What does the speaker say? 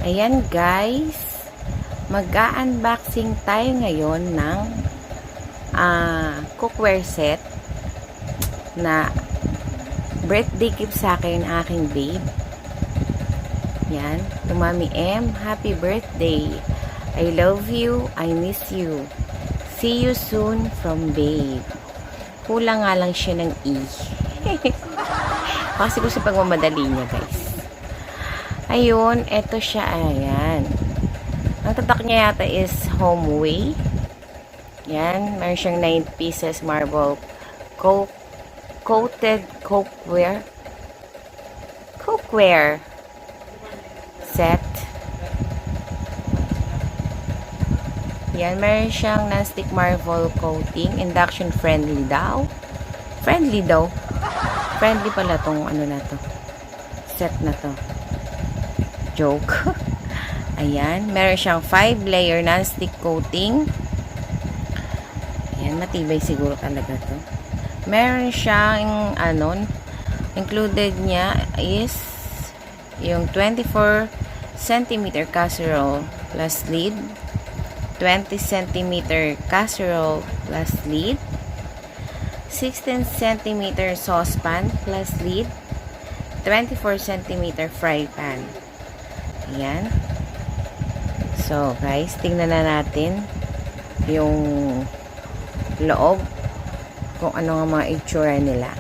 Ayan guys, mag-unboxing tayo ngayon ng cookware set na birthday gift sa akin aking babe. Yan, to Mami M, happy birthday. I love you, I miss you. See you soon from babe. Kulang nga lang siya ng E. Kasi gusto pagmamadali niya guys. Ayun, eto siya, ayan. Ang tatak niya yata is Homeway. Yan, meron siyang 9 pieces marble coated cookware set. Yan, meron siyang non-stick marble coating, induction friendly daw. Friendly pala tong ano na to. Set na to. Joke. Ayan. Meron siyang 5-layer non-stick coating. Ayan. Matibay siguro talaga to. Meron siyang included niya is yung 24 cm casserole plus lid, 20 cm casserole plus lid, 16 cm saucepan plus lid, 24 cm fry pan. Ayan. So, guys, tingnan na natin yung loob kung ano nga mga itsura nila.